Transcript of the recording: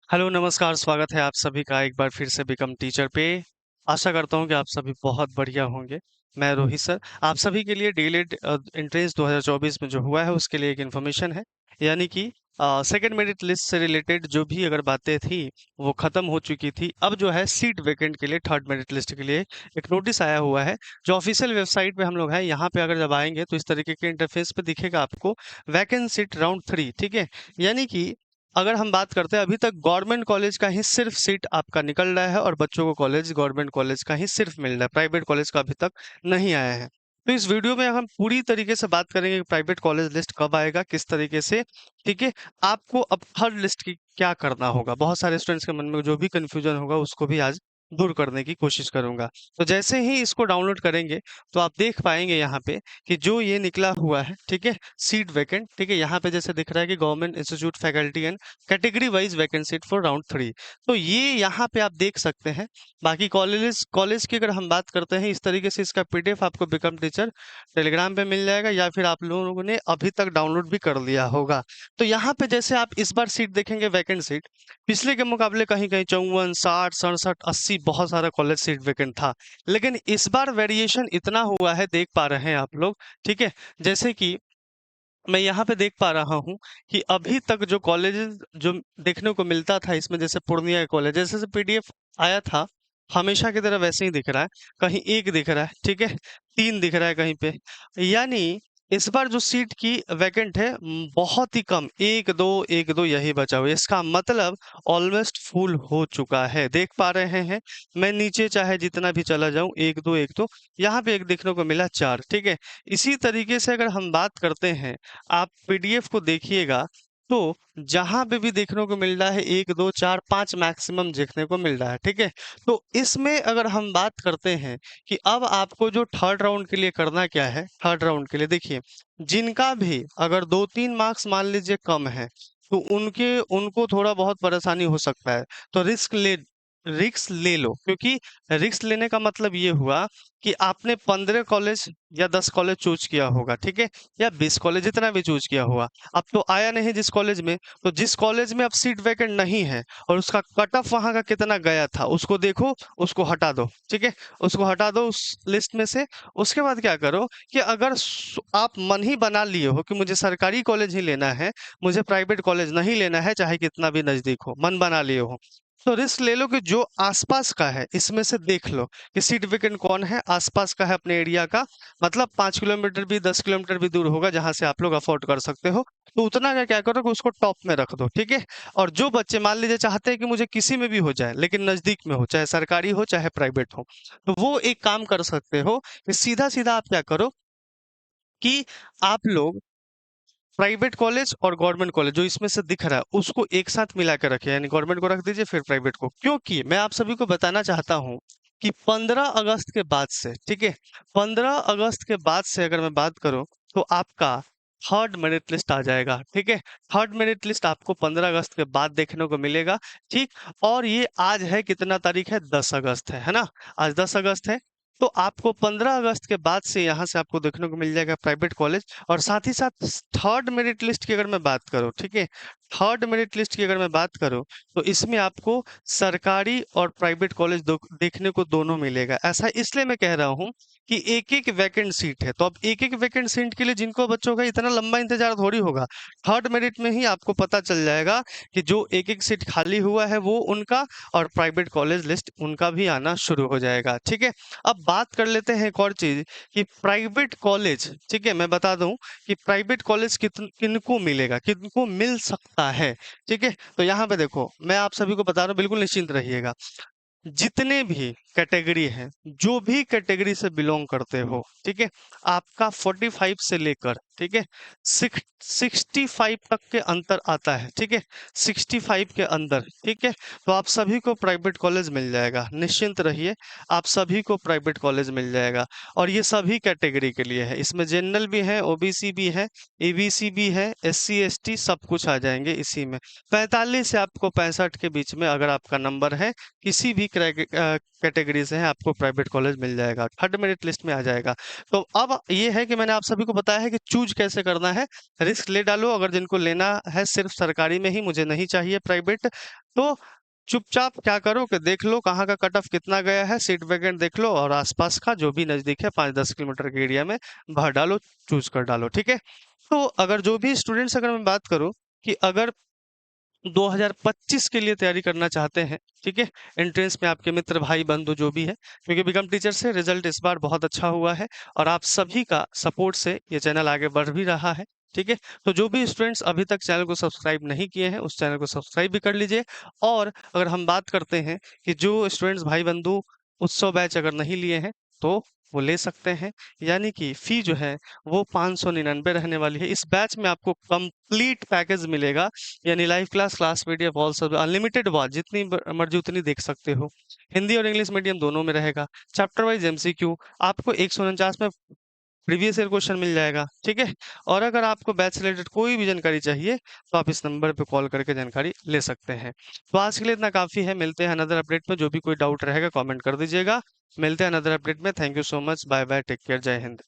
Hello नमस्कार, स्वागत है आप सभी का एक बार फिर से बिकम टीचर पे। आशा करता हूँ कि आप सभी बहुत बढ़िया होंगे। मैं रोहित सर आप सभी के लिए डीएलएड एंट्रेंस 2024 में जो हुआ है उसके लिए एक इन्फॉर्मेशन है। यानी कि सेकंड मेरिट लिस्ट से रिलेटेड जो भी अगर बातें थी वो खत्म हो चुकी थी। अब जो है सीट वैकेंट के लिए थर्ड मेरिट लिस्ट के लिए एक नोटिस आया हुआ है जो ऑफिशियल वेबसाइट पे हम लोग हैं। यहाँ पे अगर जब आएंगे तो इस तरीके के इंटरफेस पे दिखेगा आपको वैकेंट सीट राउंड 3। ठीक है, यानी कि अगर हम बात करते हैं अभी तक गवर्नमेंट कॉलेज का ही सिर्फ सीट आपका निकल रहा है और बच्चों को कॉलेज गवर्नमेंट कॉलेज का ही सिर्फ मिल रहा है, प्राइवेट कॉलेज का अभी तक नहीं आया है। तो इस वीडियो में हम पूरी तरीके से बात करेंगे कि प्राइवेट कॉलेज लिस्ट कब आएगा, किस तरीके से। ठीक है, आपको अब हर लिस्ट की क्या करना होगा, बहुत सारे स्टूडेंट्स के मन में जो भी कंफ्यूजन होगा उसको भी आज दूर करने की कोशिश करूंगा। तो जैसे ही इसको डाउनलोड करेंगे तो आप देख पाएंगे यहाँ पे कि जो ये निकला हुआ है, ठीक है, सीट वैकेंट। ठीक है, यहाँ पे जैसे दिख रहा है कि government institute faculty and category wise vacant seat for round 3। तो ये यहाँ पे आप देख सकते हैं। बाकी कॉलेज कॉलेज की अगर हम बात करते हैं, इस तरीके से इसका पीडीएफ आपको बिकम टीचर टेलीग्राम पे मिल जाएगा या फिर आप लोगों ने अभी तक डाउनलोड भी कर लिया होगा। तो यहाँ पे जैसे आप इस बार सीट देखेंगे वैकेंट सीट, पिछले के मुकाबले कहीं कहीं 54, 60, 67, 80 बहुत सारा कॉलेज सीट वैकेंट था। लेकिन इस बार वेरिएशन इतना हुआ है, देख पा रहे हैं आप लोग। ठीक है, जैसे कि मैं यहाँ पे देख पा रहा हूँ कि अभी तक जो कॉलेजेस जो देखने को मिलता था इसमें, जैसे पूर्णिया कॉलेज, जैसे जैसे पीडीएफ आया था हमेशा की तरह वैसे ही दिख रहा है। कहीं एक दिख रहा है, ठीक है, तीन दिख रहा है कहीं पे। यानी इस बार जो सीट की वैकेंट है बहुत ही कम, एक दो यही बचा हुआ है। इसका मतलब ऑलमोस्ट फुल हो चुका है, देख पा रहे हैं। मैं नीचे चाहे जितना भी चला जाऊं, एक दो यहाँ पे एक देखने को मिला, चार। ठीक है, इसी तरीके से अगर हम बात करते हैं, आप पीडीएफ को देखिएगा तो जहां पे भी देखने को मिल रहा है एक दो चार पांच मैक्सिमम देखने को मिल रहा है। ठीक है, तो इसमें अगर हम बात करते हैं कि अब आपको जो थर्ड राउंड के लिए करना क्या है, थर्ड राउंड के लिए देखिए, जिनका भी अगर 2-3 मार्क्स मान लीजिए कम है तो उनके उनको थोड़ा बहुत परेशानी हो सकता है। तो रिस्क ले लो, क्योंकि रिस्क लेने का मतलब ये हुआ कि आपने 15 कॉलेज या 10 कॉलेज चूज किया होगा, ठीक है, या 20 कॉलेज, जितना भी चूज किया हुआ। अब तो आया नहीं जिस कॉलेज में, तो जिस कॉलेज में अब सीट वैकेंट नहीं है और उसका कट ऑफ वहां का कितना गया था उसको देखो, उसको हटा दो। ठीक है, उसको हटा दो उस लिस्ट में से। उसके बाद क्या करो कि अगर आप मन ही बना लिए हो कि मुझे सरकारी कॉलेज ही लेना है, मुझे प्राइवेट कॉलेज नहीं लेना है चाहे कितना भी नजदीक हो, मन बना लिए हो, तो रिस्क ले लो कि जो आसपास का है इसमें से देख लो कि सीट वेकेंट कौन है आसपास का है अपने एरिया का। मतलब 5 किलोमीटर भी 10 किलोमीटर भी दूर होगा जहां से आप लोग अफोर्ड कर सकते हो, तो उतना का क्या करो कि उसको टॉप में रख दो। ठीक है, और जो बच्चे मान लीजिए चाहते हैं कि मुझे किसी में भी हो जाए लेकिन नजदीक में हो, चाहे सरकारी हो चाहे प्राइवेट हो, तो वो एक काम कर सकते हो कि सीधा सीधा आप क्या करो कि आप लोग प्राइवेट कॉलेज और गवर्नमेंट कॉलेज जो इसमें से दिख रहा है उसको एक साथ मिला के रखे, यानी गवर्नमेंट को रख दीजिए फिर प्राइवेट को। क्योंकि मैं आप सभी को बताना चाहता हूं कि 15 अगस्त के बाद से, ठीक है, 15 अगस्त के बाद से अगर मैं बात करूं तो आपका थर्ड मेरिट लिस्ट आ जाएगा। ठीक है, थर्ड मेरिट लिस्ट आपको 15 अगस्त के बाद देखने को मिलेगा। ठीक, और ये आज है कितना तारीख है, 10 अगस्त है ना, आज 10 अगस्त है। तो आपको 15 अगस्त के बाद से यहाँ से आपको देखने को मिल जाएगा प्राइवेट कॉलेज। और साथ ही साथ थर्ड मेरिट लिस्ट की अगर मैं बात करूं, ठीक है, थर्ड मेरिट लिस्ट की अगर मैं बात करूं तो इसमें आपको सरकारी और प्राइवेट कॉलेज देखने को दोनों मिलेगा। ऐसा इसलिए मैं कह रहा हूं कि एक एक वैकेंट सीट है, तो अब एक एक वैकेंट सीट के लिए जिनको बच्चों का इतना लंबा इंतजार थोड़ी होगा, थर्ड मेरिट में ही आपको पता चल जाएगा कि जो एक एक सीट खाली हुआ है वो उनका, और प्राइवेट कॉलेज लिस्ट उनका भी आना शुरू हो जाएगा। ठीक है, अब बात कर लेते हैं एक और चीज कि प्राइवेट कॉलेज, ठीक है, मैं बता दूं कि प्राइवेट कॉलेज किनको मिलेगा, किनको मिल सकता है। ठीक है, तो यहाँ पे देखो मैं आप सभी को बता रहा हूँ, बिल्कुल निश्चिंत रहिएगा। जितने भी कैटेगरी हैं, जो भी कैटेगरी से बिलोंग करते हो, ठीक है, आपका 45 से लेकर, ठीक है, 65 तक के अंतर आता है। ठीक है, 65 के अंदर, ठीक है, तो आप सभी को प्राइवेट कॉलेज मिल जाएगा, निश्चिंत रहिए, आप सभी को प्राइवेट कॉलेज मिल जाएगा। और ये सभी कैटेगरी के लिए है, इसमें जनरल भी है, ओबीसी भी है, एबीसी भी है, एससी एसटी सब कुछ आ जाएंगे इसी में। 45 से आपको 65 के बीच में अगर आपका नंबर है, किसी भी कैटेगरी से है, आपको प्राइवेट कॉलेज मिल जाएगा, थर्ड मेरिट लिस्ट में आ जाएगा। तो अब ये है कि मैंने आप सभी को बताया है कि चूज चूज कैसे करना है, रिस्क ले डालो। अगर जिनको लेना है सिर्फ सरकारी में ही, मुझे नहीं चाहिए प्राइवेट, तो चुपचाप क्या करो कि देख लो कहाँ का कट ऑफ कितना गया है, सीट वैकेंट देख लो और आसपास का जो भी नजदीक है 5-10 किलोमीटर के एरिया में भर डालो, चूज कर डालो, ठीक है। तो अगर जो भी स्टूडेंट्स, अगर मैं बात करूं कि अगर 2025 के लिए तैयारी करना चाहते हैं, ठीक है, एंट्रेंस में आपके मित्र भाई बंधु जो भी है, क्योंकि बिकम टीचर से रिजल्ट इस बार बहुत अच्छा हुआ है और आप सभी का सपोर्ट से ये चैनल आगे बढ़ भी रहा है, ठीक है। तो जो भी स्टूडेंट्स अभी तक चैनल को सब्सक्राइब नहीं किए हैं, उस चैनल को सब्सक्राइब भी कर लीजिए। और अगर हम बात करते हैं कि जो स्टूडेंट्स भाई बंधु उत्सव बैच अगर नहीं लिए हैं, तो वो ले सकते हैं। यानी कि फी जो है वो 599 रहने वाली है। इस बैच में आपको कंप्लीट पैकेज मिलेगा, यानी live class, class PDF, all सब अनलिमिटेड वॉच, जितनी मर्जी उतनी देख सकते हो। हिंदी और इंग्लिश मीडियम दोनों में रहेगा। चैप्टर वाइज एमसीक्यू, आपको 149 में प्रीवियस ईयर क्वेश्चन मिल जाएगा, ठीक है। और अगर आपको बैच रिलेटेड कोई भी जानकारी चाहिए तो आप इस नंबर पे कॉल करके जानकारी ले सकते हैं। तो आज के लिए इतना काफी है, मिलते हैं अनदर अपडेट में। जो भी कोई डाउट रहेगा कमेंट कर दीजिएगा। मिलते हैं अनदर अपडेट में। Thank you so much, bye bye, take care, Jai Hind.